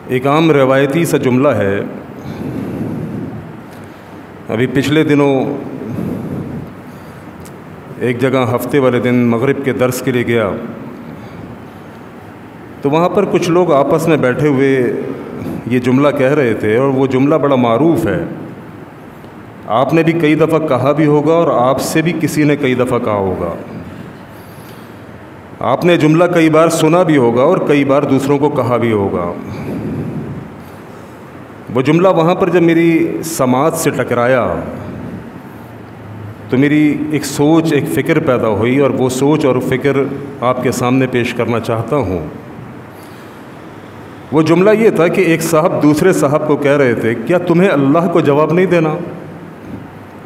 ایک عام روایتی سا جملہ ہے. ابھی پچھلے دنوں ایک جگہ ہفتے والے دن مغرب کے درس کے لیے گیا تو وہاں پر کچھ لوگ آپس میں بیٹھے ہوئے یہ جملہ کہہ رہے تھے، اور وہ جملہ بڑا معروف ہے. آپ نے بھی کئی دفعہ کہا بھی ہوگا اور آپ سے بھی کسی نے کئی دفعہ کہا ہوگا. آپ نے جملہ کئی بار سنا بھی ہوگا اور کئی بار دوسروں کو کہا بھی ہوگا. وہ جملہ وہاں پر جب میری سماعت سے ٹکرایا تو میری ایک سوچ، ایک فکر پیدا ہوئی، اور وہ سوچ اور فکر آپ کے سامنے پیش کرنا چاہتا ہوں. وہ جملہ یہ تھا کہ ایک صاحب دوسرے صاحب کو کہہ رہے تھے، کیا تمہیں اللہ کو جواب نہیں دینا؟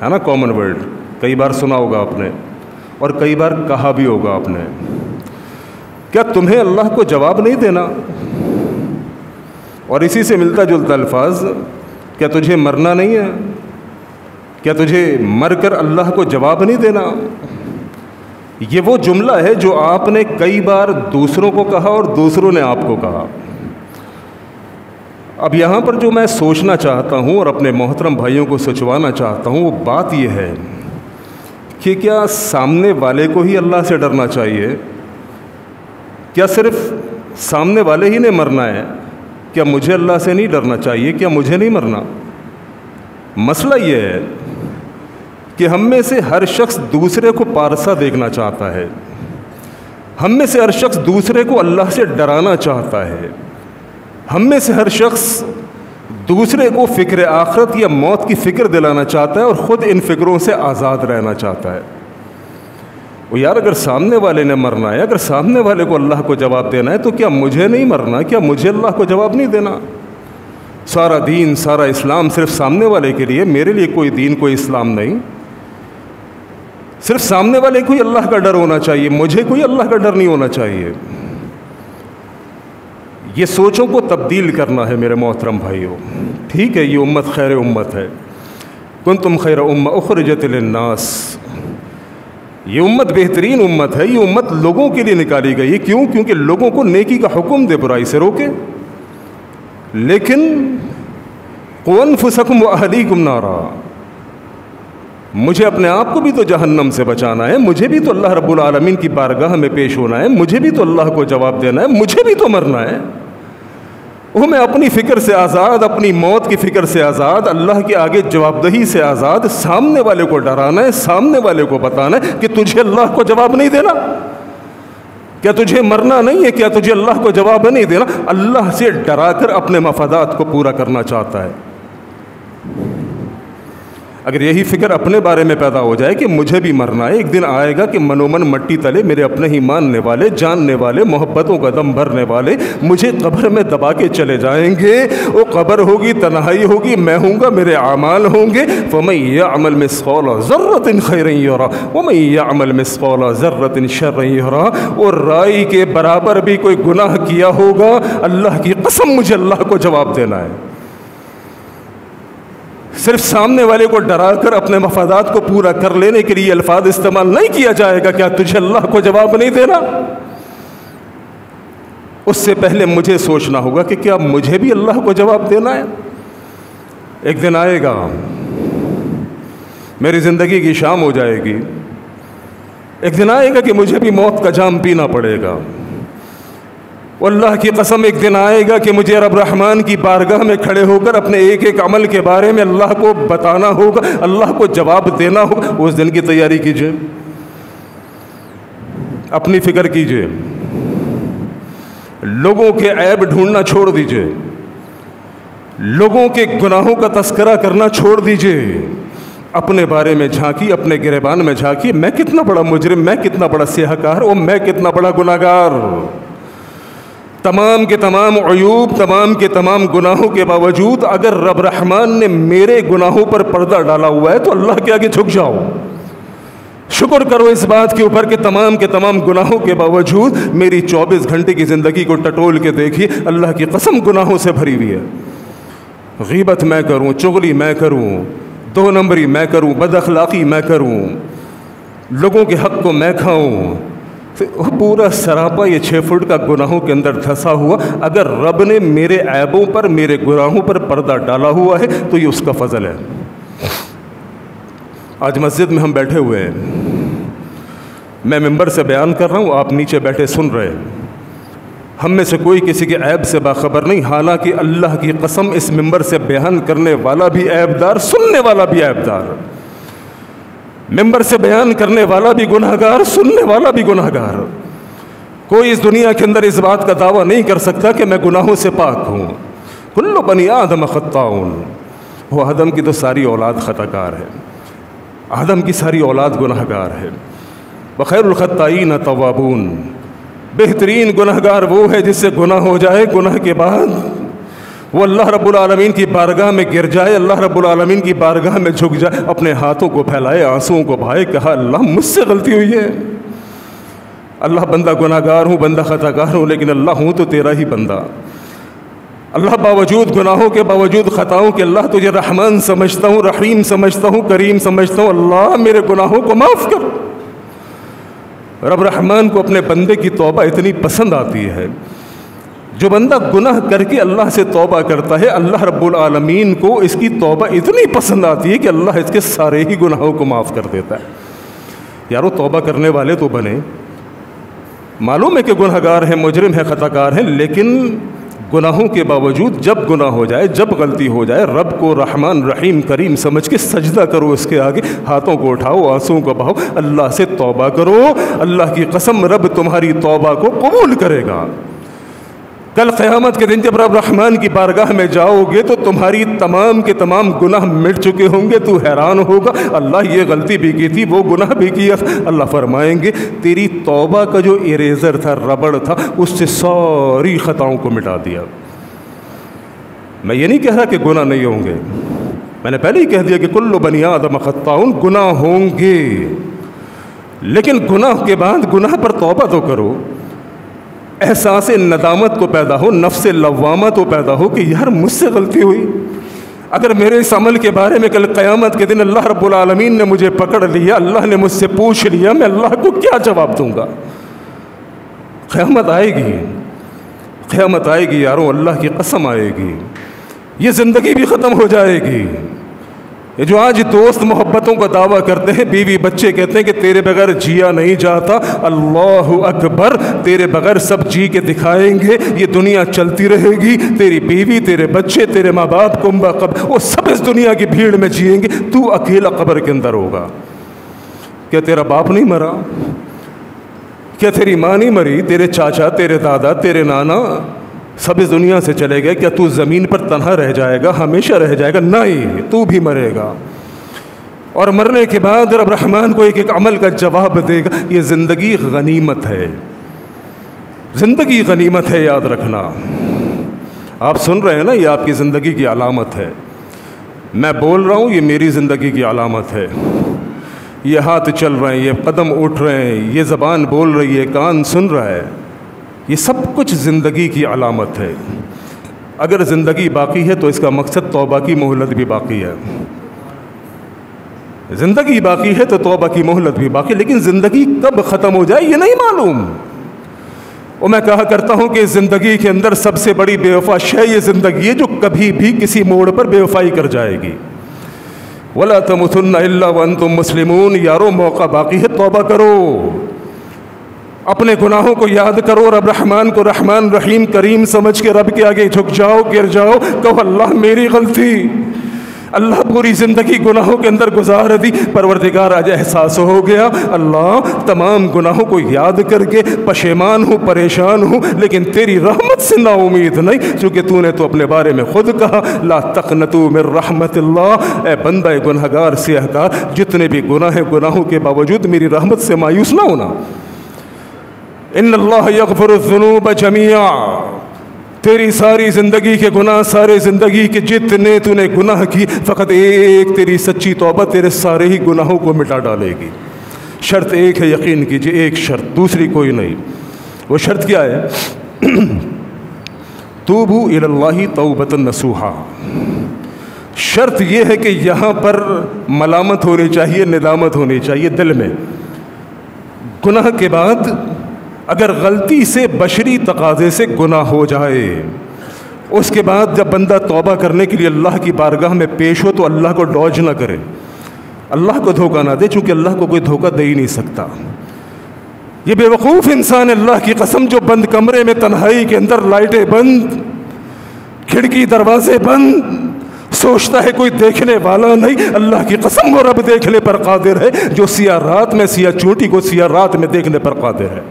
ہے نا کامن ورڈ، کئی بار سنا ہوگا آپ نے اور کئی بار کہا بھی ہوگا آپ نے. کیا تمہیں اللہ کو جواب نہیں دینا؟ اور اسی سے ملتا جلتا الفاظ، کیا تجھے مرنا نہیں ہے؟ کیا تجھے مر کر اللہ کو جواب نہیں دینا؟ یہ وہ جملہ ہے جو آپ نے کئی بار دوسروں کو کہا اور دوسروں نے آپ کو کہا. اب یہاں پر جو میں سوچنا چاہتا ہوں اور اپنے محترم بھائیوں کو سوچوانا چاہتا ہوں، وہ بات یہ ہے کہ کیا سامنے والے کو ہی اللہ سے ڈرنا چاہیے؟ کیا صرف سامنے والے ہی نے مرنا ہے؟ کیا مجھے اللہ سے نہیں ڈرنا چاہیے؟ کیا مجھے نہیں مرنا؟ مسئلہ یہ ہے کہ ہم میں سے ہر شخص دوسرے کو پارسا دیکھنا چاہتا ہے. ہم میں سے ہر شخص دوسرے کو اللہ سے ڈرانا چاہتا ہے. ہم میں سے ہر شخص دوسرے کو فکر آخرت یا موت کی فکر دلانا چاہتا ہے اور خود ان فکروں سے آزاد رہنا چاہتا ہے. وہ یار، اگر سامنے والے نے مرنا ہے، اگر سامنے والے کو اللہ کو جواب دینا ہے، تو کیا مجھے نہیں مرنا؟ کیا مجھے اللہ کو جواب نہیں دینا؟ سارا دین، سارا اسلام صرف سامنے والے کے لیے، میرے لیے کوئی دین، کوئی اسلام نہیں. صرف سامنے والے کو ہی اللہ کا ڈر ہونا چاہیے، مجھے کوئی اللہ کا ڈر نہیں ہونا چاہیے. یہ سوچوں کو تبدیل کرنا ہے میرے محترم بھائیوں. ٹھیک ہے، یہ امت خیر امت ہے، کنتم خیر امہ اخرجت للناس. یہ امت بہترین امت ہے، یہ امت لوگوں کے لیے نکالی گئی ہے. کیوں؟ کیونکہ لوگوں کو نیکی کا حکم دے، برائی سے روکے. لیکن قوا انفسکم واہلیکم نارا، مجھے اپنے آپ کو بھی تو جہنم سے بچانا ہے، مجھے بھی تو اللہ رب العالمین کی بارگاہ میں پیش ہونا ہے، مجھے بھی تو اللہ کو جواب دینا ہے، مجھے بھی تو مرنا ہے. وہ میں اپنی فکر سے آزاد، اپنی موت کی فکر سے آزاد، اللہ کے آگے جواب دہی سے آزاد. سامنے والے کو ڈرانا ہے، سامنے والے کو بتانا ہے کہ تجھے اللہ کو جواب نہیں دینا. کیا تجھے مرنا نہیں ہے؟ کیا تجھے اللہ کو جواب نہیں دینا؟ اللہ سے ڈرا کر اپنے مفادات کو پورا کرنا چاہتا ہے. اگر یہی فکر اپنے بارے میں پیدا ہو جائے کہ مجھے بھی مرنا ہے، ایک دن آئے گا کہ منومن مٹی تلے میرے اپنے ہی ماننے والے، جاننے والے، محبتوں کا دم بھرنے والے مجھے قبر میں دبا کے چلے جائیں گے. وہ قبر ہوگی، تنہائی ہوگی، میں ہوں گا، میرے اعمال ہوں گے. فَمَن يَعْمَلْ مِثْقَالَ ذَرَّةٍ خَيْرًا يَرَهُ وَمَن يَعْمَلْ مِثْقَالَ ذَرَّةٍ شَرًّا يَرَهُ. اور رائی کے برابر بھی کوئی گناہ کیا ہوگا، اللہ کی قسم مجھے اللہ کو جواب دینا ہے. صرف سامنے والے کو ڈرا کر اپنے مفادات کو پورا کر لینے کے لیے الفاظ استعمال نہیں کیا جائے گا. کیا تجھے اللہ کو جواب نہیں دینا؟ اس سے پہلے مجھے سوچنا ہوگا کہ کیا مجھے بھی اللہ کو جواب دینا ہے. ایک دن آئے گا، میری زندگی کی شام ہو جائے گی. ایک دن آئے گا کہ مجھے بھی موت کا جام پینا پڑے گا. واللہ کی قسم ایک دن آئے گا کہ مجھے رب رحمان کی بارگاہ میں کھڑے ہو کر اپنے ایک ایک عمل کے بارے میں اللہ کو بتانا ہوگا، اللہ کو جواب دینا ہوگا. اس دن کی تیاری کیجئے، اپنی فکر کیجئے، لوگوں کے عیب ڈھونڈنا چھوڑ دیجئے، لوگوں کے گناہوں کا تذکرہ کرنا چھوڑ دیجئے. اپنے بارے میں جھانکی، اپنے گریبان میں جھانکی، میں کتنا بڑا مجرم، میں کتنا بڑا سیاہ کار، اور میں کتنا بڑا گناہگار. تمام کے تمام عیوب، تمام کے تمام گناہوں کے باوجود اگر رب رحمان نے میرے گناہوں پر پردہ ڈالا ہوا ہے تو اللہ کے آگے جھک جاؤ. شکر کرو اس بات کے اوپر کہ تمام کے تمام گناہوں کے باوجود میری 24 گھنٹے کی زندگی کو ٹٹول کے دیکھیے، اللہ کی قسم گناہوں سے بھری ہوئی ہے. غیبت میں کروں، چغلی میں کروں، 2 نمبری میں کروں، بد اخلاقی میں کروں، لوگوں کے حق کو میں کھاؤں، وہ پورا سراپا یہ 6 فٹ کا گناہوں کے اندر دھسا ہوا، اگر رب نے میرے عیبوں پر، میرے گناہوں پر پردہ ڈالا ہوا ہے تو یہ اس کا فضل ہے۔ آج مسجد میں ہم بیٹھے ہوئے ہیں، میں ممبر سے بیان کر رہا ہوں، آپ نیچے بیٹھے سن رہے ہیں۔ ہم میں سے کوئی کسی کے عیب سے باخبر نہیں، حالانکہ اللہ کی قسم اس ممبر سے بیان کرنے والا بھی عیب دار، سننے والا بھی عیب دار، ممبر سے بیان کرنے والا بھی گناہگار، سننے والا بھی گناہگار۔ کوئی اس دنیا کے اندر اس بات کا دعویٰ نہیں کر سکتا کہ میں گناہوں سے پاک ہوں۔ کل بنی آدم خطاؤن، وہ آدم کی تو ساری اولاد خطا کار ہے، آدم کی ساری اولاد گناہگار ہے۔ وخیر الخطائین توابون، بہترین گناہگار وہ ہے جس سے گناہ ہو جائے، گناہ کے بعد وہ اللہ رب العالمین کی بارگاہ میں گر جائے، اللہ رب العالمین کی بارگاہ میں جھک جائے، اپنے ہاتھوں کو پھیلائے، آنسوؤں کو بہائے، کہا اللہ مجھ سے غلطی ہوئی ہے، اللہ بندہ گناہگار ہوں، بندہ خطا کار ہوں، لیکن اللہ ہوں تو تیرا ہی بندہ، اللہ باوجود گناہوں کے، باوجود خطاؤں کے، اللہ تجھے رحمان سمجھتا ہوں، رحیم سمجھتا ہوں، کریم سمجھتا ہوں، اللہ میرے گناہوں کو معاف کر۔ رب رحمان کو اپنے بندے کی توبہ اتنی پسند آتی ہے، جو بندہ گناہ کر کے اللہ سے توبہ کرتا ہے، اللہ رب العالمین کو اس کی توبہ اتنی پسند آتی ہے کہ اللہ اس کے سارے ہی گناہوں کو معاف کر دیتا ہے۔ یارو توبہ کرنے والے تو بنے، معلوم ہے کہ گناہگار ہیں، مجرم ہیں، خطا کار ہیں، لیکن گناہوں کے باوجود جب گناہ ہو جائے، جب غلطی ہو جائے، رب کو رحمان رحیم کریم سمجھ کے سجدہ کرو، اس کے آگے ہاتھوں کو اٹھاؤ، آنسوؤں کو بہاؤ، اللہ سے توبہ کرو، اللہ کی قسم رب تمہاری توبہ کو قبول کرے گا۔ کل قیامت کے دن جب رب رحمان کی بارگاہ میں جاؤ گے تو تمہاری تمام کے تمام گناہ مٹ چکے ہوں گے، تو حیران ہوگا اللہ یہ غلطی بھی کی تھی، وہ گناہ بھی کیا۔ اللہ فرمائیں گے تیری توبہ کا جو اریزر تھا، ربڑ تھا، اس سے ساری خطاؤں کو مٹا دیا۔ میں یہ نہیں کہہ رہا کہ گناہ نہیں ہوں گے، میں نے پہلے ہی کہہ دیا کہ کل بنی آدم خطاؤن، گناہ ہوں گے، لیکن گناہ کے بعد گناہ پر توبہ تو کرو، احساس ندامت کو پیدا ہو، نفس لوامہ تو پیدا ہو کہ یار مجھ سے غلطی ہوئی۔ اگر میرے اس عمل کے بارے میں کل قیامت کے دن اللہ رب العالمین نے مجھے پکڑ لیا، اللہ نے مجھ سے پوچھ لیا، میں اللہ کو کیا جواب دوں گا؟ قیامت آئے گی، قیامت آئے گی یاروں، اللہ کی قسم آئے گی، یہ زندگی بھی ختم ہو جائے گی۔ یہ جو آج دوست محبتوں کا دعویٰ کرتے ہیں، بیوی بچے کہتے ہیں کہ تیرے بغیر جیا نہیں جاتا، اللہ اکبر، تیرے بغیر سب جی کے دکھائیں گے، یہ دنیا چلتی رہے گی، تیری بیوی، تیرے بچے، تیرے ماں باپ، کنبہ قبر، وہ سب اس دنیا کی بھیڑ میں جئیں گے، تو اکیلا قبر کے اندر ہوگا۔ کیا تیرا باپ نہیں مرا؟ کیا تیری ماں نہیں مری؟ تیرے چاچا، تیرے دادا، تیرے نانا سب اس دنیا سے چلے گئے، کیا تو زمین پر تنہا رہ جائے گا، ہمیشہ رہ جائے گا؟ نہیں، تو بھی مرے گا، اور مرنے کے بعد رب رحمان کو ایک ایک عمل کا جواب دے گا۔ یہ زندگی غنیمت ہے، زندگی غنیمت ہے، یاد رکھنا۔ آپ سن رہے ہیں نا، یہ آپ کی زندگی کی علامت ہے، میں بول رہا ہوں یہ میری زندگی کی علامت ہے، یہ ہاتھ چل رہے ہیں، یہ قدم اٹھ رہے ہیں، یہ زبان بول رہی ہے، کان سن رہا ہے، یہ سب کچھ زندگی کی علامت ہے۔ اگر زندگی باقی ہے تو اس کا مقصد توبہ کی مہلت بھی باقی ہے، زندگی باقی ہے تو توبہ کی مہلت بھی باقی، لیکن زندگی کب ختم ہو جائے یہ نہیں معلوم۔ اور میں کہا کرتا ہوں کہ زندگی کے اندر سب سے بڑی بے وفا شے یہ زندگی ہے جو کبھی بھی کسی موڑ پر بے وفائی کر جائے گی۔ وَلَا تَمُوتُنَّ إِلَّا وَأَنْتُمْ مُسْلِمُونَ، یارو موقع باقی ہے، توبہ کرو، اپنے گناہوں کو یاد کرو، رب رحمان کو رحمان رحیم کریم سمجھ کے رب کے آگے جھک جاؤ، گر جاؤ، کہو اللہ میری غلطی، اللہ پوری زندگی گناہوں کے اندر گزار دی، پروردگار آج احساس ہو گیا، اللہ تمام گناہوں کو یاد کر کے پشیمان ہوں، پریشان ہوں، لیکن تیری رحمت سے نا امید نہیں، چونکہ تو نے تو اپنے بارے میں خود کہا لا تقنطوا من رحمت اللہ، اے بندہ گنہگار سیاہکار، جتنے بھی گناہ ہیں گناہوں کے باوجود میری رحمت سے مایوس نہ ہونا۔ ان اللہ یغفر الذنوب جميعا، تیری ساری زندگی کے گناہ، سارے زندگی کے جتنے تو نے گناہ کی، فقط ایک تیری سچی توبہ تیرے سارے ہی گناہوں کو مٹا ڈالے گی۔ شرط ایک ہے، یقین کیجئے، ایک شرط، دوسری کوئی نہیں۔ وہ شرط کیا ہے؟ توبوا الی اللہ توبۃ نصوحا۔ شرط یہ ہے کہ یہاں پر ملامت ہونی چاہیے، ندامت ہونی چاہیے دل میں، گناہ کے بعد اگر غلطی سے بشری تقاضے سے گناہ ہو جائے، اس کے بعد جب بندہ توبہ کرنے کے لیے اللہ کی بارگاہ میں پیش ہو تو اللہ کو ڈوج نہ کرے، اللہ کو دھوکہ نہ دے، چونکہ اللہ کو کوئی دھوکہ دے ہی نہیں سکتا۔ یہ بے وقوف انسان، اللہ کی قسم، جو بند کمرے میں تنہائی کے اندر لائٹیں بند، کھڑکی دروازے بند، سوچتا ہے کوئی دیکھنے والا نہیں، اللہ کی قسم وہ رب دیکھنے پر قادر ہے، جو سیاہ رات میں سیاہ چونٹی کو سیاہ رات میں دیکھنے پر قادر ہے۔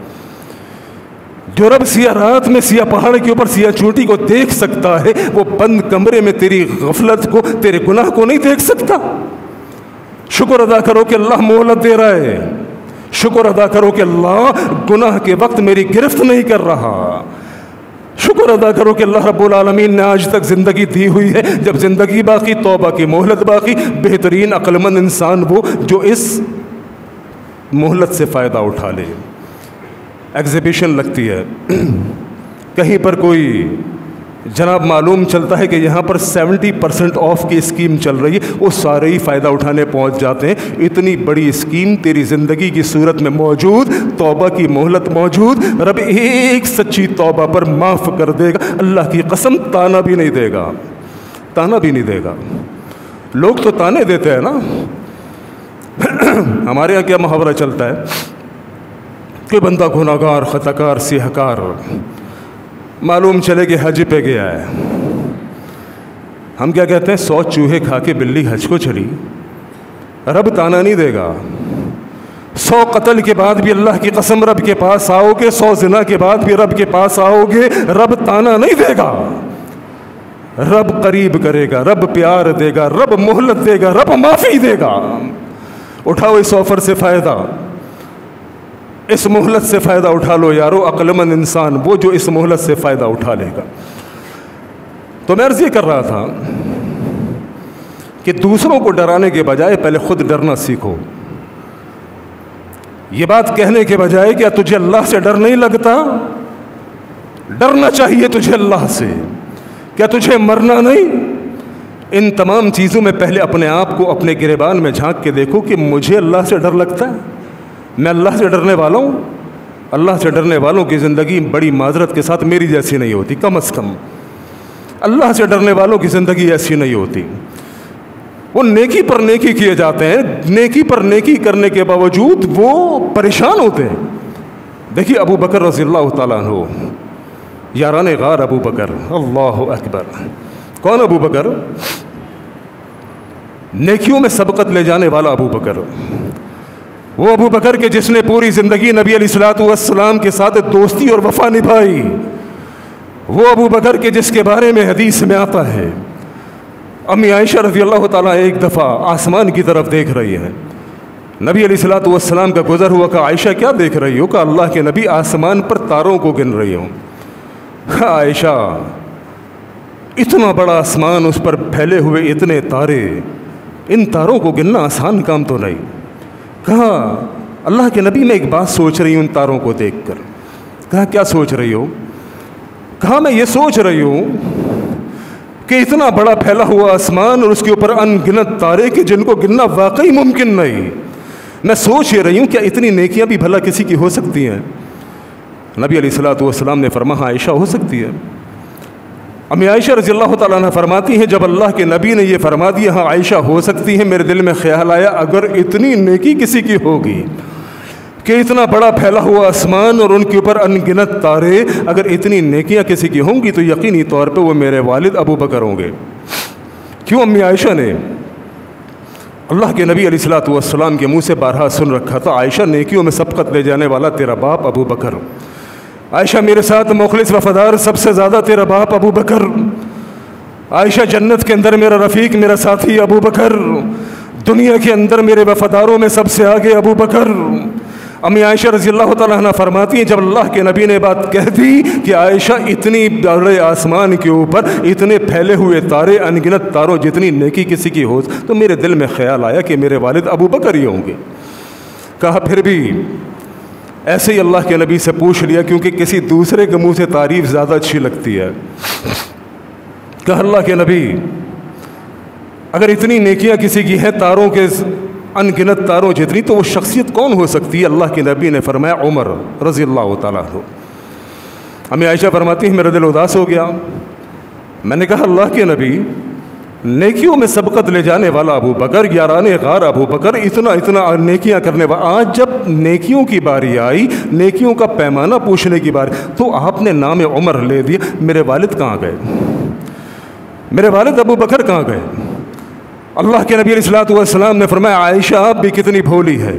جو رب سیاہ رات میں سیاہ پہاڑ کے اوپر سیاہ چونٹی کو دیکھ سکتا ہے، وہ بند کمرے میں تیری غفلت کو، تیرے گناہ کو نہیں دیکھ سکتا۔ شکر ادا کرو کہ اللہ مہلت دے رہا ہے، شکر ادا کرو کہ اللہ گناہ کے وقت میری گرفت نہیں کر رہا، شکر ادا کرو کہ اللہ رب العالمین نے آج تک زندگی دی ہوئی ہے۔ جب زندگی باقی، توبہ کی مہلت باقی، بہترین عقل مند انسان وہ جو اس مہلت سے فائدہ اٹھا لے۔ ایگزیبیشن لگتی ہے کہیں پر، کوئی جناب معلوم چلتا ہے کہ یہاں پر 70% آف کی اسکیم چل رہی ہے، وہ سارے ہی فائدہ اٹھانے پہنچ جاتے ہیں۔ اتنی بڑی اسکیم تیری زندگی کی صورت میں موجود، توبہ کی مہلت موجود، رب ایک سچی توبہ پر معاف کر دے گا، اللہ کی قسم تانا بھی نہیں دے گا، تانا بھی نہیں دے گا۔ لوگ تو تانے دیتے ہیں نا، ہمارے یہاں کیا محاورہ چلتا ہے کہ بندہ گناہگار، خطاکار، سیاہکار، معلوم چلے کہ حج پہ گیا ہے، ہم کیا کہتے ہیں، 100 چوہے کھا کے بلی حج کو چلی، رب تانا نہیں دے گا۔ 100 قتل کے بعد بھی اللہ کی قسم رب کے پاس آؤ گے، 100 زنا کے بعد بھی رب کے پاس آؤ گے، رب تانا نہیں دے گا، رب قریب کرے گا، رب پیار دے گا، رب مہلت دے گا، رب معافی دے گا۔ اٹھاؤ اس آفر سے فائدہ، اس مہلت سے فائدہ اٹھا لو یارو، عقل مند انسان وہ جو اس مہلت سے فائدہ اٹھا لے گا۔ تو میں عرض یہ کر رہا تھا کہ دوسروں کو ڈرانے کے بجائے پہلے خود ڈرنا سیکھو۔ یہ بات کہنے کے بجائے کیا تجھے اللہ سے ڈر نہیں لگتا؟ ڈرنا چاہیے تجھے اللہ سے۔ کیا تجھے مرنا نہیں؟ ان تمام چیزوں میں پہلے اپنے آپ کو اپنے گریبان میں جھانک کے دیکھو کہ مجھے اللہ سے ڈر لگتا ہے، میں اللہ سے ڈرنے والا ہوں۔ اللہ سے ڈرنے والوں کی زندگی بڑی معذرت کے ساتھ میری جیسی نہیں ہوتی، کم از کم اللہ سے ڈرنے والوں کی زندگی ایسی نہیں ہوتی۔ وہ نیکی پر نیکی کیے جاتے ہیں، نیکی پر نیکی کرنے کے باوجود وہ پریشان ہوتے ہیں۔ دیکھیے ابو بکر رضی اللہ تعالیٰ عنہ، یاران غار ابو بکر، اللہ اکبر۔ کون ابو بکر؟ نیکیوں میں سبقت لے جانے والا ابو بکر، وہ ابو بکر کے جس نے پوری زندگی نبی علیہ الصلوۃ والسلام کے ساتھ دوستی اور وفا نبھائی، وہ ابو بکر کے جس کے بارے میں حدیث میں آتا ہے، امی عائشہ رضی اللہ تعالیٰ ایک دفعہ آسمان کی طرف دیکھ رہی ہیں، نبی علیہ الصلوۃ والسلام کا گزر ہوا کہ عائشہ کیا دیکھ رہی ہو؟ کہ اللہ کے نبی آسمان پر تاروں کو گن رہی ہوں۔ عائشہ، اتنا بڑا آسمان، اس پر پھیلے ہوئے اتنے تارے، ان تاروں کو گننا آسان کام تو نہیں۔ کہا اللہ کے نبی میں ایک بات سوچ رہی ہوں ان تاروں کو دیکھ کر۔ کہا کیا سوچ رہی ہو؟ کہا میں یہ سوچ رہی ہوں کہ اتنا بڑا پھیلا ہوا آسمان اور اس کے اوپر ان گنت تارے کہ جن کو گننا واقعی ممکن نہیں، میں سوچ یہ رہی ہوں کیا اتنی نیکیاں بھی بھلا کسی کی ہو سکتی ہیں؟ نبی علیہ الصلوۃ والسلام نے فرمایا ہاں عائشہ ہو سکتی ہے۔ امی عائشہ رضی اللہ تعالیٰ عنہ فرماتی ہیں جب اللہ کے نبی نے یہ فرما دیا ہاں عائشہ ہو سکتی ہے، میرے دل میں خیال آیا اگر اتنی نیکی کسی کی ہوگی کہ اتنا بڑا پھیلا ہوا آسمان اور ان کے اوپر ان گنت تارے، اگر اتنی نیکیاں کسی کی ہوں گی تو یقینی طور پہ وہ میرے والد ابو بکر ہوں گے۔ کیوں؟ امی عائشہ نے اللہ کے نبی علیہ الصلوۃ والسلام کے منہ سے بارہا سن رکھا تھا، عائشہ نیکیوں میں سبقت لے جانے والا تیرا باپ ابو بکر، عائشہ میرے ساتھ مخلص وفادار سب سے زیادہ تیرا باپ ابو بکر، عائشہ جنت کے اندر میرا رفیق میرا ساتھی ابو بکر، دنیا کے اندر میرے وفاداروں میں سب سے آگے ابو بکر۔ امی عائشہ رضی اللہ تعالیٰ عنہ فرماتی ہیں جب اللہ کے نبی نے بات کہہ دی کہ عائشہ اتنی بڑے آسمان کے اوپر اتنے پھیلے ہوئے تارے، ان گنت تاروں جتنی نیکی کسی کی ہو، تو میرے دل میں خیال آیا کہ میرے والد ابو بکر ہی ہوں گے۔ کہا پھر بھی ایسے ہی اللہ کے نبی سے پوچھ لیا کیونکہ کسی دوسرے کے منہ سے تعریف زیادہ اچھی لگتی ہے۔ کہا اللہ کے نبی اگر اتنی نیکیاں کسی کی ہیں، تاروں کے ان گنت تاروں جتنی، تو وہ شخصیت کون ہو سکتی ہے؟ اللہ کے نبی نے فرمایا عمر رضی اللہ تعالیٰ عنہ۔ ہمیں عائشہ فرماتی ہیں میرا دل اداس ہو گیا، میں نے کہا اللہ کے نبی، نیکیوں میں سبقت لے جانے والا ابو بکر، یاران غار ابو بکر، اتنا نیکیاں کرنے والا، آج جب نیکیوں کی باری آئی، نیکیوں کا پیمانہ پوچھنے کی باری، تو آپ نے نام عمر لے دیا۔ میرے والد کہاں گئے؟ میرے والد ابو بکر کہاں گئے؟ اللہ کے نبی علیہ السلام نے فرمایا عائشہ آپ بھی کتنی بھولی ہے،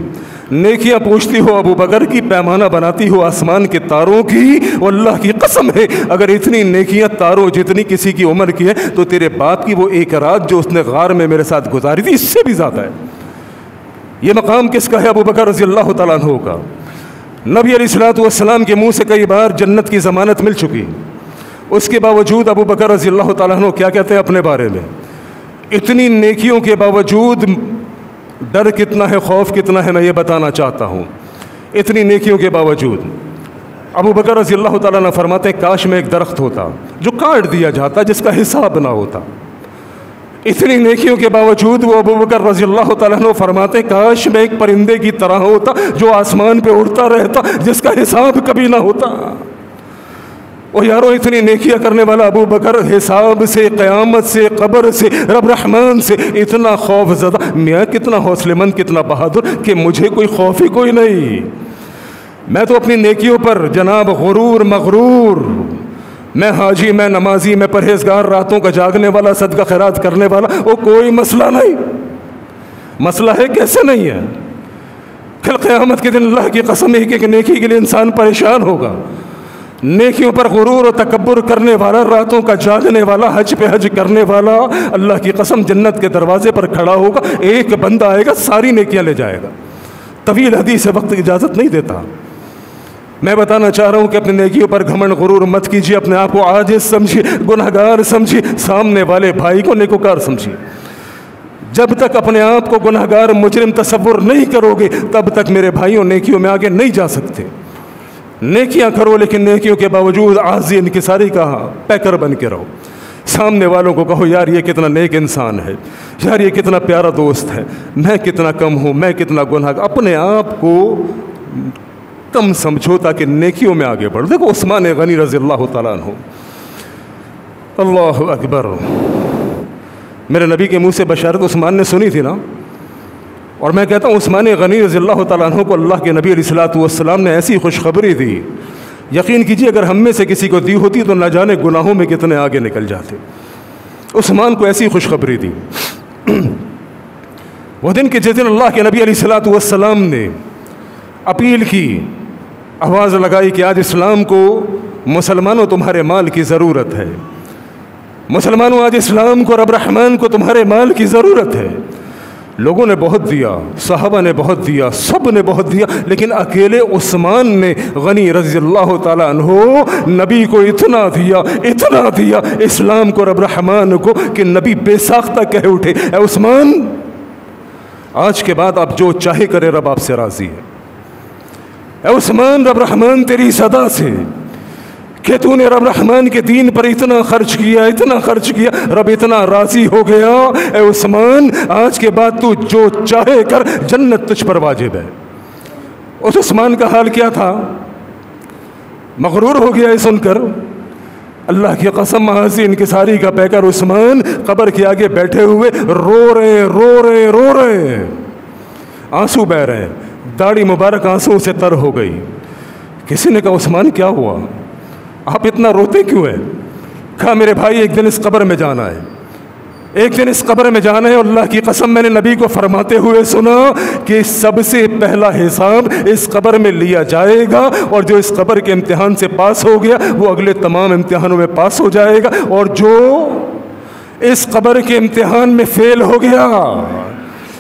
نیکیاں پوچھتی ہو ابو بکر کی، پیمانہ بناتی ہو آسمان کے تاروں کی، اور اللہ کی قسم ہے اگر اتنی نیکیاں تاروں جتنی کسی کی عمر کی ہے تو تیرے باپ کی وہ ایک رات جو اس نے غار میں میرے ساتھ گزاری تھی اس سے بھی زیادہ ہے۔ یہ مقام کس کا ہے؟ ابو بکر رضی اللہ تعالیٰ عنہ کا۔ نبی علیہ السلام کے منہ سے کئی بار جنت کی ضمانت مل چکی، اس کے باوجود ابو بکر رضی اللہ تعالیٰ عنہ کیا کہتے ہیں اپنے بارے میں؟ اتنی نیکیوں کے باوجود ڈر کتنا ہے، خوف کتنا ہے، میں یہ بتانا چاہتا ہوں۔ اتنی نیکیوں کے باوجود ابو بکر رضی اللہ تعالیٰ عنہ فرماتے ہیں کاش میں ایک درخت ہوتا جو کاٹ دیا جاتا، جس کا حساب نہ ہوتا۔ اتنی نیکیوں کے باوجود وہ ابو بکر رضی اللہ تعالیٰ عنہ فرماتے ہیں کاش میں ایک پرندے کی طرح ہوتا جو آسمان پہ اڑتا رہتا، جس کا حساب کبھی نہ ہوتا۔ اور یارو اتنی نیکیاں کرنے والا ابو بکر حساب سے، قیامت سے، قبر سے، رب رحمان سے اتنا خوف زدہ، میں کتنا حوصلے مند، کتنا بہادر کہ مجھے کوئی خوف ہی کوئی نہیں۔ میں تو اپنی نیکیوں پر جناب غرور مغرور، میں حاجی، میں نمازی، میں پرہیزگار، راتوں کا جاگنے والا، صدقہ خیرات کرنے والا، وہ کوئی مسئلہ نہیں۔ مسئلہ ہے کیسے نہیں ہے؟ کل قیامت کے دن اللہ کی قسم ایک ایک نیکی کے لیے انسان پریشان ہوگا۔ نیکیوں پر غرور و تکبر کرنے والا، راتوں کا جاگنے والا، حج پہ حج کرنے والا، اللہ کی قسم جنت کے دروازے پر کھڑا ہوگا، ایک بندہ آئے گا ساری نیکیاں لے جائے گا۔ طویل حدیث وقت اجازت نہیں دیتا۔ میں بتانا چاہ رہا ہوں کہ اپنی نیکیوں پر گھمنڈ غرور مت کیجیے، اپنے آپ کو عاجز سمجھیے، گناہگار سمجھیے، سامنے والے بھائی کو نیکوکار سمجھیے۔ جب تک اپنے آپ کو گناہگار مجرم تصور نہیں کرو گے تب تک میرے بھائیوں نیکیوں میں آگے نہیں جا سکتے۔ نیکیاں کرو لیکن نیکیوں کے باوجود عاجزی انکساری کا پیکر بن کے رہو۔ سامنے والوں کو کہو یار یہ کتنا نیک انسان ہے، یار یہ کتنا پیارا دوست ہے، میں کتنا کم ہوں، میں کتنا گناہگار۔ اپنے آپ کو کم سمجھو تاکہ نیکیوں میں آگے بڑھو۔ دیکھو عثمان غنی رضی اللہ تعالیٰ عنہ، اللہ اکبر، میرے نبی کے منہ سے بشارت عثمان نے سنی تھی نا، اور میں کہتا ہوں عثمان غنی رضی اللہ تعالیٰ عنہ کو اللہ کے نبی علیہ السلام نے ایسی خوشخبری دی، یقین کیجیے اگر ہم میں سے کسی کو دی ہوتی تو نہ جانے گناہوں میں کتنے آگے نکل جاتے۔ عثمان کو ایسی خوشخبری دی، وہ دن کہ جس دن اللہ کے نبی علیہ السلام نے اپیل کی، آواز لگائی کہ آج اسلام کو مسلمانوں تمہارے مال کی ضرورت ہے، مسلمانوں آج اسلام کو، رب رحمان کو تمہارے مال کی ضرورت ہے۔ لوگوں نے بہت دیا، صحابہ نے بہت دیا، سب نے بہت دیا، لیکن اکیلے عثمان نے غنی رضی اللہ تعالیٰ عنہ نبی کو اتنا دیا اسلام کو، رب رحمان کو، کہ نبی بے ساختہ کہہ اٹھے اے عثمان آج کے بعد آپ جو چاہے کرے رب آپ سے راضی ہے۔ اے عثمان رب رحمان تیری صدا سے کہ تو نے رب رحمان کے دین پر اتنا خرچ کیا، رب اتنا راضی ہو گیا، اے عثمان آج کے بعد تو جو چاہے کر، جنت تجھ پر واجب ہے۔ اس عثمان کا حال کیا تھا؟ مغرور ہو گیا یہ سن کر، اللہ کی قسم عاجزی انکساری کا پیکر عثمان قبر کے آگے بیٹھے ہوئے رو رہے ہیں، آنسو بہہ رہے ہیں، داڑھی مبارک آنسوں سے تر ہو گئی۔ کسی نے کہا عثمان کیا ہوا، آپ اتنا روتے کیوں ہیں؟ کہا میرے بھائی ایک دن اس قبر میں جانا ہے، ایک دن اس قبر میں جانا ہے، اور اللہ کی قسم میں نے نبی کو فرماتے ہوئے سنا کہ سب سے پہلا حساب اس قبر میں لیا جائے گا، اور جو اس قبر کے امتحان سے پاس ہو گیا وہ اگلے تمام امتحانوں میں پاس ہو جائے گا، اور جو اس قبر کے امتحان میں فیل ہو گیا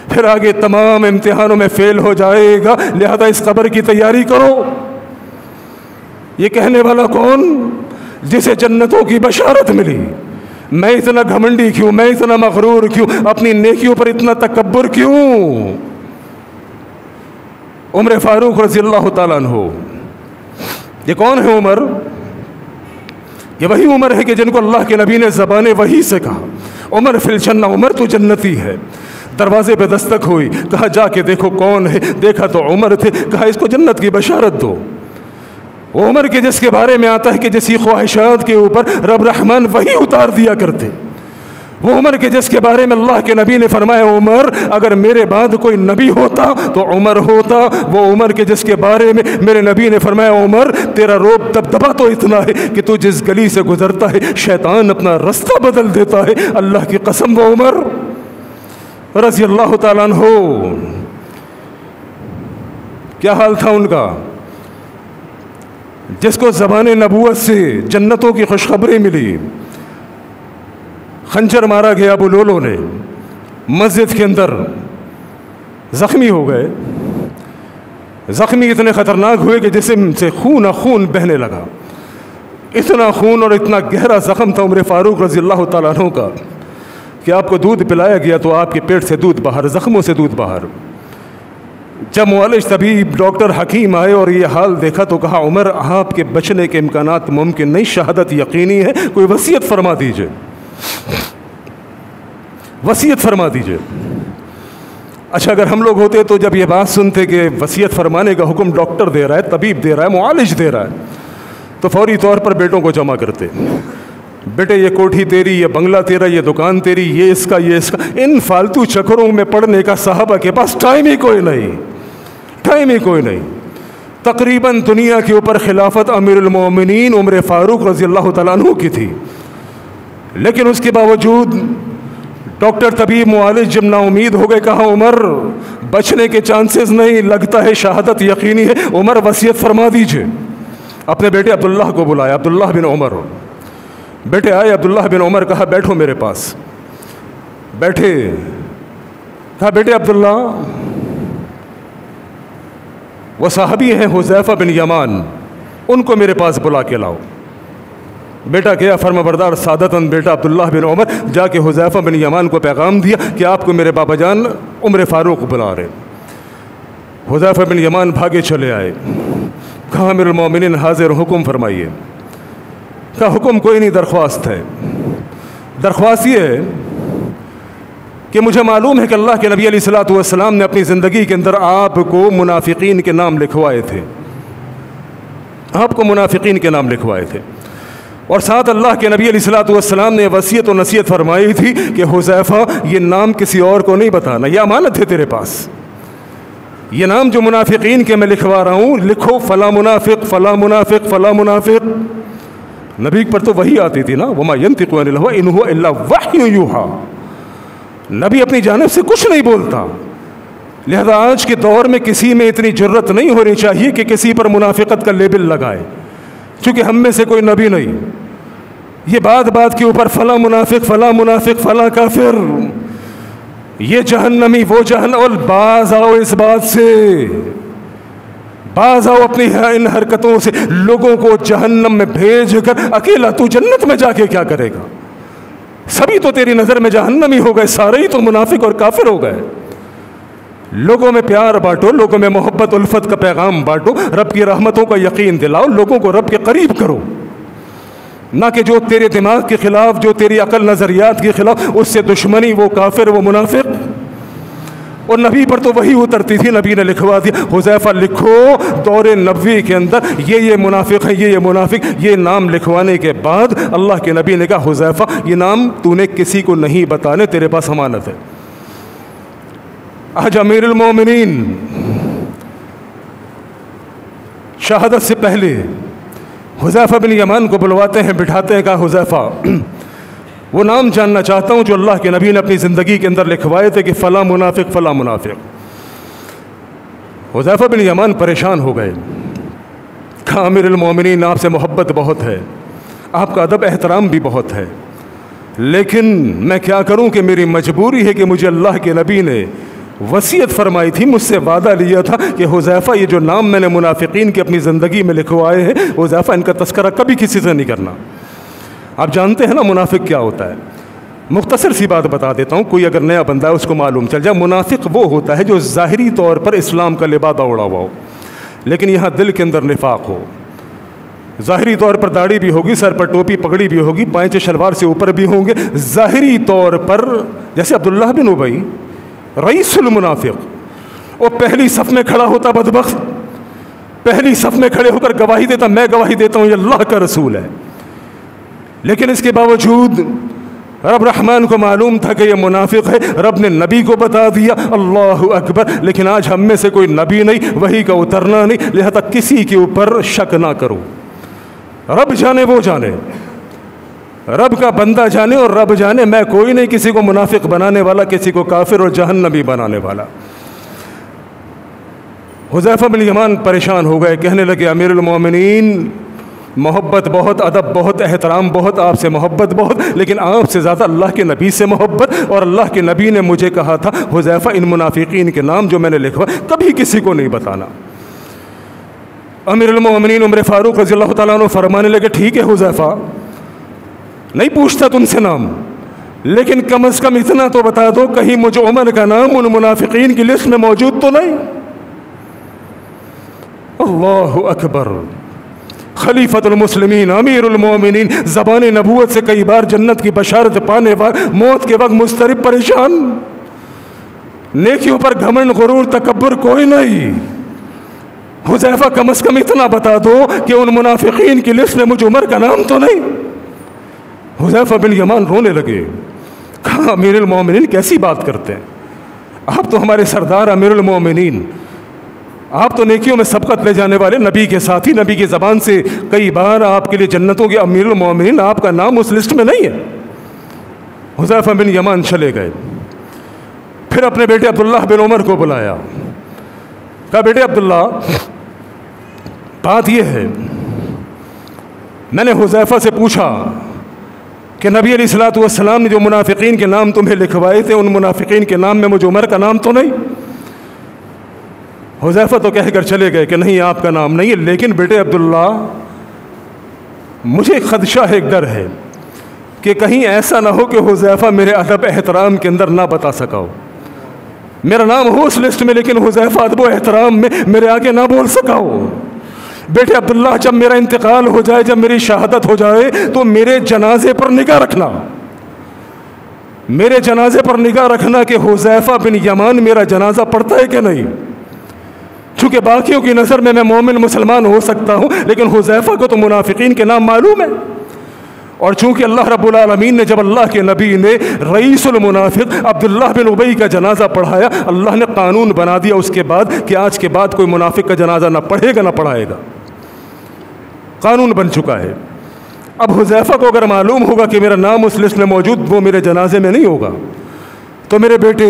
پھر آگے تمام امتحانوں میں فیل ہو جائے گا، لہذا اس قبر کی تیاری کرو۔ یہ کہنے والا کون؟ جسے جنتوں کی بشارت ملی۔ میں اتنا گھمنڈی کیوں، میں اتنا مغرور کیوں، اپنی نیکیوں پر اتنا تکبر کیوں؟ عمر فاروق رضی اللہ تعالیٰ عنہ، یہ کون ہے عمر؟ یہ وہی عمر ہے کہ جن کو اللہ کے نبی نے زبان وحی سے کہا عمر فی الجنہ، عمر تو جنتی ہے۔ دروازے پہ دستک ہوئی، کہا جا کے دیکھو کون ہے، دیکھا تو عمر تھے، کہا اس کو جنت کی بشارت دو۔ وہ عمر کے جس کے بارے میں آتا ہے کہ جیسی خواہشات کے اوپر رب رحمان وہی اتار دیا کرتے، وہ عمر کے جس کے بارے میں اللہ کے نبی نے فرمایا عمر اگر میرے بعد کوئی نبی ہوتا تو عمر ہوتا، وہ عمر کے جس کے بارے میں میرے نبی نے فرمایا عمر تیرا روب دبدبا تو اتنا ہے کہ تو جس گلی سے گزرتا ہے شیطان اپنا رستہ بدل دیتا ہے، اللہ کی قسم وہ عمر رضی اللہ تعالیٰ عنہ، کیا حال تھا ان کا، جس کو زبان نبوت سے جنتوں کی خوشخبری ملی، خنجر مارا گیا ابو لولو نے، مسجد کے اندر زخمی ہو گئے، زخمی اتنے خطرناک ہوئے کہ جسم سے خون بہنے لگا، اتنا خون اور اتنا گہرا زخم تھا عمر فاروق رضی اللہ تعالیٰ عنہ کا کہ آپ کو دودھ پلایا گیا تو آپ کے پیٹ سے دودھ باہر، زخموں سے دودھ باہر۔ جب معالج طبیب ڈاکٹر حکیم آئے اور یہ حال دیکھا تو کہا عمر آپ کے بچنے کے امکانات ممکن نہیں، شہادت یقینی ہے، کوئی وصیت فرما دیجئے، وصیت فرما دیجئے۔ اچھا اگر ہم لوگ ہوتے تو جب یہ بات سنتے کہ وصیت فرمانے کا حکم ڈاکٹر دے رہا ہے، طبیب دے رہا ہے، معالج دے رہا ہے، تو فوری طور پر بیٹوں کو جمع کرتے، بیٹے یہ کوٹھی تیری، یہ بنگلہ تیرا، یہ دکان تیری، یہ اس کا، یہ اس کا۔ ان فالتو چکروں میں پڑنے کا صحابہ کے پاس ٹائم ہی کوئی نہیں، ٹائم ہی کوئی نہیں۔ تقریباً دنیا کے اوپر خلافت امیر المومنین عمر فاروق رضی اللہ تعالیٰ عنہ کی تھی، لیکن اس کے باوجود ڈاکٹر طبیب معالج جب نا امید ہو گئے، کہا عمر بچنے کے چانسز نہیں، لگتا ہے شہادت یقینی ہے، عمر وصیت فرما دیجئے۔ اپنے بیٹے عبداللہ کو بلایا، عبداللہ بن عمر، بیٹے آئے، عبداللہ بن عمر کہا بیٹھو میرے پاس، بیٹھے، کہا بیٹے عبداللہ وہ صحابی ہیں حذیفہ بن یمان، ان کو میرے پاس بلا کے لاؤ۔ بیٹا گیا، فرما بردار سعادتاً بیٹا عبداللہ بن عمر جا کے حذیفہ بن یمان کو پیغام دیا کہ آپ کو میرے بابا جان عمر فاروق بلا رہے۔ حذیفہ بن یمان بھاگے چلے آئے، کہا امیر المومنین حاضر، حکم فرمائیے۔ کہا حکم کوئی نہیں، درخواست ہے۔ درخواست یہ ہے کہ مجھے معلوم ہے کہ اللہ کے نبی علیہ الصلوۃ والسلام نے اپنی زندگی کے اندر آپ کو منافقین کے نام لکھوائے تھے، آپ کو منافقین کے نام لکھوائے تھے، اور ساتھ اللہ کے نبی علیہ الصلوۃ والسلام نے وصیت و نصیحت فرمائی تھی کہ حذیفہ یہ نام کسی اور کو نہیں بتانا، یہ امانت ہے تیرے پاس، یہ نام جو منافقین کے میں لکھوا رہا ہوں، لکھو فلاں منافق فلاں منافق فلاں منافق۔ نبی پر تو وحی آتی تھی نا، وما ینطق عن الہوی ان ہوا الا وحی یوحی، نبی اپنی جانب سے کچھ نہیں بولتا، لہذا آج کے دور میں کسی میں اتنی جرت نہیں ہونی چاہیے کہ کسی پر منافقت کا لیبل لگائے، چونکہ ہم میں سے کوئی نبی نہیں۔ یہ بات کے اوپر فلاں منافق فلاں منافق فلاں کافر، یہ جہنمی وہ جہنم، اور باز آؤ اس بات سے، باز آؤ اپنی ان حرکتوں سے، لوگوں کو جہنم میں بھیج کر اکیلا تو جنت میں جا کے کیا کرے گا؟ سبھی تو تیری نظر میں جہنمی ہو گئے، سارے ہی تو منافق اور کافر ہو گئے۔ لوگوں میں پیار بانٹو، لوگوں میں محبت الفت کا پیغام بانٹو، رب کی رحمتوں کا یقین دلاؤ، لوگوں کو رب کے قریب کرو، نہ کہ جو تیرے دماغ کے خلاف، جو تیری عقل نظریات کے خلاف، اس سے دشمنی، وہ کافر وہ منافق۔ اور نبی پر تو وہی اترتی تھی، نبی نے لکھوا دیا حذیفہ لکھو دور نبوی کے اندر یہ منافق ہے، یہ منافق، یہ نام لکھوانے کے بعد اللہ کے نبی نے کہا حذیفہ یہ نام تو نے کسی کو نہیں بتانے، تیرے پاس امانت ہے۔ آج امیر المومنین شہادت سے پہلے حذیفہ بن یمان کو بلواتے ہیں، بٹھاتے ہیں، کہا حذیفہ وہ نام جاننا چاہتا ہوں جو اللہ کے نبی نے اپنی زندگی کے اندر لکھوائے تھے کہ فلاں منافق فلاں منافق۔ حذیفہ بن یمان پریشان ہو گئے، کہا امیر المومنین آپ سے محبت بہت ہے، آپ کا ادب احترام بھی بہت ہے، لیکن میں کیا کروں کہ میری مجبوری ہے کہ مجھے اللہ کے نبی نے وصیت فرمائی تھی، مجھ سے وعدہ لیا تھا کہ حذیفہ یہ جو نام میں نے منافقین کی اپنی زندگی میں لکھوائے ہیں، حذیفہ ان کا تذکرہ کبھی کسی سے نہیں کرنا۔ آپ جانتے ہیں نا منافق کیا ہوتا ہے؟ مختصر سی بات بتا دیتا ہوں، کوئی اگر نیا بندہ ہے اس کو معلوم چل جائے۔ منافق وہ ہوتا ہے جو ظاہری طور پر اسلام کا لبادہ اڑا ہوا ہو، لیکن یہاں دل کے اندر نفاق ہو۔ ظاہری طور پر داڑھی بھی ہوگی، سر پر ٹوپی پگڑی بھی ہوگی، پائچے شلوار سے اوپر بھی ہوں گے، ظاہری طور پر جیسے عبداللہ بن ابی رئیس المنافق، وہ پہلی صف میں کھڑا ہوتا بدبخت، پہلی صف میں کھڑے ہو کر گواہی دیتا، میں گواہی دیتا ہوں یہ اللہ کا رسول ہے، لیکن اس کے باوجود رب رحمان کو معلوم تھا کہ یہ منافق ہے، رب نے نبی کو بتا دیا، اللہ اکبر۔ لیکن آج ہم میں سے کوئی نبی نہیں، وحی کا اترنا نہیں، لہذا کسی کے اوپر شک نہ کرو، رب جانے وہ جانے، رب کا بندہ جانے اور رب جانے، میں کوئی نہیں کسی کو منافق بنانے والا، کسی کو کافر اور جہنمی بنانے والا۔ حذیفہ بن یمان پریشان ہو گئے، کہنے لگے امیر المومنین، محبت بہت، ادب بہت، احترام بہت، آپ سے محبت بہت، لیکن آپ سے زیادہ اللہ کے نبی سے محبت، اور اللہ کے نبی نے مجھے کہا تھا حذیفہ ان منافقین کے نام جو میں نے لکھوا کبھی کسی کو نہیں بتانا۔ امیر المومنین عمر فاروق رضی اللہ تعالیٰ عنہ فرمانے لگے ٹھیک ہے حذیفہ، نہیں پوچھتا تم سے نام، لیکن کم از کم اتنا تو بتا دو کہیں مجھے عمر کا نام ان منافقین کی لسٹ میں موجود تو نہیں۔ اللہ اکبر، خلیفۃ المسلمین امیر المومنین، زبان نبوت سے کئی بار جنت کی بشارت پانے والے، موت کے وقت مضطرب پریشان، نیکیوں پر گھمنڈ غرور تکبر کوئی نہیں۔ حذیفہ کم از کم اتنا بتا دو کہ ان منافقین کی لسٹ میں مجھ عمر کا نام تو نہیں۔ حذیفہ بن یمان رونے لگے، کہا امیر المومنین کیسی بات کرتے ہیں، آپ تو ہمارے سردار امیر المومنین، آپ تو نیکیوں میں سبقت لے جانے والے نبی کے ساتھی، نبی کی زبان سے کئی بار آپ کے لیے جنتوں کے امیر المومنین، آپ کا نام اس لسٹ میں نہیں ہے۔ حذیفہ بن یمان چلے گئے، پھر اپنے بیٹے عبداللہ بن عمر کو بلایا، کہا بیٹے عبداللہ بات یہ ہے، میں نے حذیفہ سے پوچھا کہ نبی علیہ الصلوۃ والسلام نے جو منافقین کے نام تمہیں لکھوائے تھے ان منافقین کے نام میں مجھ عمر کا نام تو نہیں؟ حذیفہ تو کہہ کر چلے گئے کہ نہیں آپ کا نام نہیں ہے، لیکن بیٹے عبداللہ مجھے ایک خدشہ ہے، ایک ڈر ہے کہ کہیں ایسا نہ ہو کہ حذیفہ میرے ادب احترام کے اندر نہ بتا سکا ہو، میرا نام ہو اس لسٹ میں لیکن حذیفہ ادب و احترام میں میرے آگے نہ بول سکا ہو۔ بیٹے عبداللہ جب میرا انتقال ہو جائے، جب میری شہادت ہو جائے تو میرے جنازے پر نگاہ رکھنا، میرے جنازے پر نگاہ رکھنا کہ حذیفہ بن یمان میرا جنازہ پڑھتا ہے کہ نہیں، چونکہ باقیوں کی نظر میں مومن مسلمان ہو سکتا ہوں لیکن حذیفہ کو تو منافقین کے نام معلوم ہے، اور چونکہ اللہ رب العالمین نے جب اللہ کے نبی نے رئیس المنافق عبداللہ بن ابی کا جنازہ پڑھایا، اللہ نے قانون بنا دیا اس کے بعد کہ آج کے بعد کوئی منافق کا جنازہ نہ پڑھے گا نہ پڑھائے گا، قانون بن چکا ہے۔ اب حذیفہ کو اگر معلوم ہوگا کہ میرا نام اس لسٹ میں موجود، وہ میرے جنازے میں نہیں ہوگا، تو میرے بیٹے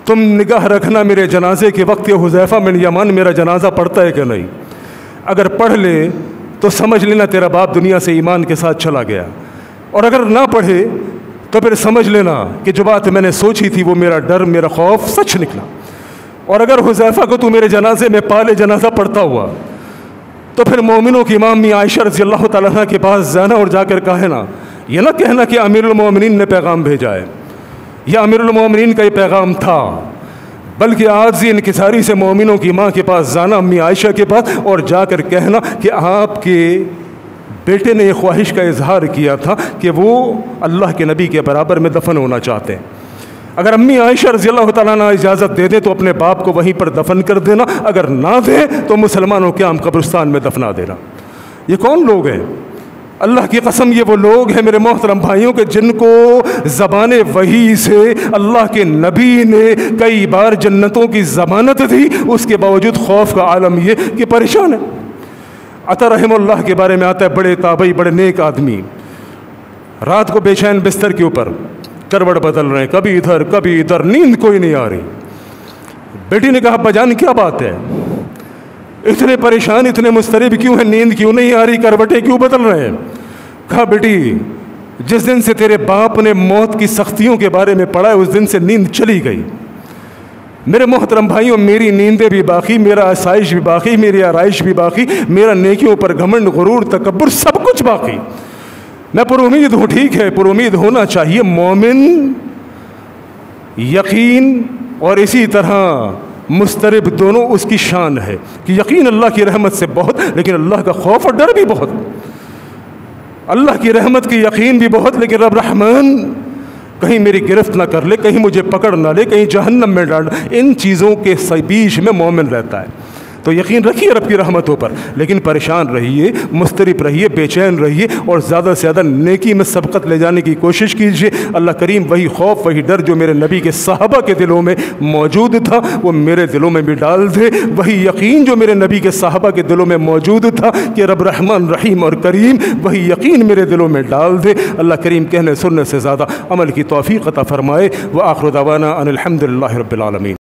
تم نگاہ رکھنا میرے جنازے کے وقت کہ حذیفہ بن یمان میرا جنازہ پڑھتا ہے کہ نہیں، اگر پڑھ لے تو سمجھ لینا تیرا باپ دنیا سے ایمان کے ساتھ چلا گیا، اور اگر نہ پڑھے تو پھر سمجھ لینا کہ جو بات میں نے سوچی تھی وہ میرا ڈر، میرا خوف سچ نکلا، اور اگر حذیفہ کو تو میرے جنازے میں پالے جنازہ پڑھتا ہوا تو پھر مومنوں کی امام عائشہ رضی اللہ تعالیٰ عنہ کے پاس جانا اور جا کر کہنا، یہ نہ کہنا کہ امیر المومنین نے پیغام بھیجا ہے یا امیر المومنین کا یہ پیغام تھا، بلکہ عاجزی انکساری سے مومنوں کی ماں کے پاس جانا، امی عائشہ کے پاس، اور جا کر کہنا کہ آپ کے بیٹے نے یہ خواہش کا اظہار کیا تھا کہ وہ اللہ کے نبی کے برابر میں دفن ہونا چاہتے ہیں، اگر امی عائشہ رضی اللہ تعالیٰ عنہ اجازت دے دیں تو اپنے باپ کو وہیں پر دفن کر دینا، اگر نہ دیں تو مسلمانوں کے عام قبرستان میں دفنا دینا۔ یہ کون لوگ ہیں؟ اللہ کی قسم یہ وہ لوگ ہیں میرے محترم بھائیوں کہ جن کو زبان وحی سے اللہ کے نبی نے کئی بار جنتوں کی ضمانت دی، اس کے باوجود خوف کا عالم یہ کہ پریشان ہے۔ عطا رحمہ اللہ کے بارے میں آتا ہے، بڑے تابعی، بڑے نیک آدمی، رات کو بے چین بستر کے اوپر کروٹ بدل رہے ہیں، کبھی ادھر، نیند کوئی نہیں آ رہی۔ بیٹی نے کہا ابا جان کیا بات ہے، اتنے پریشان، اتنے مضطرب کیوں ہیں، نیند کیوں نہیں آ رہی، کروٹیں کیوں بدل رہے ہیں؟ کہا بیٹی جس دن سے تیرے باپ نے موت کی سختیوں کے بارے میں پڑھا ہے اس دن سے نیند چلی گئی۔ میرے محترم بھائیوں میری نیندیں بھی باقی، میرا آسائش بھی باقی، میری آرائش بھی باقی، میرا نیکیوں پر گھمنڈ غرور تکبر سب کچھ باقی، میں پر امید ہوں، ٹھیک ہے پر امید ہونا چاہیے، مومن یقین اور اسی طرح مضطرب دونوں اس کی شان ہے کہ یقین اللہ کی رحمت سے بہت، لیکن اللہ کا خوف اور ڈر بھی بہت، اللہ کی رحمت کی یقین بھی بہت، لیکن رب رحمان کہیں میری گرفت نہ کر لے، کہیں مجھے پکڑ نہ لے، کہیں جہنم میں ڈال، ان چیزوں کے بیچ میں مومن رہتا ہے۔ تو یقین رکھیے رب کی رحمتوں پر، لیکن پریشان رہیے، مضطرب رہیے، بے چین رہیے، اور زیادہ سے زیادہ نیکی میں سبقت لے جانے کی کوشش کیجیے۔ اللہ کریم وہی خوف، وہی ڈر جو میرے نبی کے صحابہ کے دلوں میں موجود تھا وہ میرے دلوں میں بھی ڈال دے، وہی یقین جو میرے نبی کے صحابہ کے دلوں میں موجود تھا کہ رب رحمان رحیم اور کریم، وہی یقین میرے دلوں میں ڈال دے۔ اللہ کریم کہنے سننے سے زیادہ عمل کی توفیق عطا فرمائے۔ وآخر دعوانا ان الحمد للہ رب العالمین۔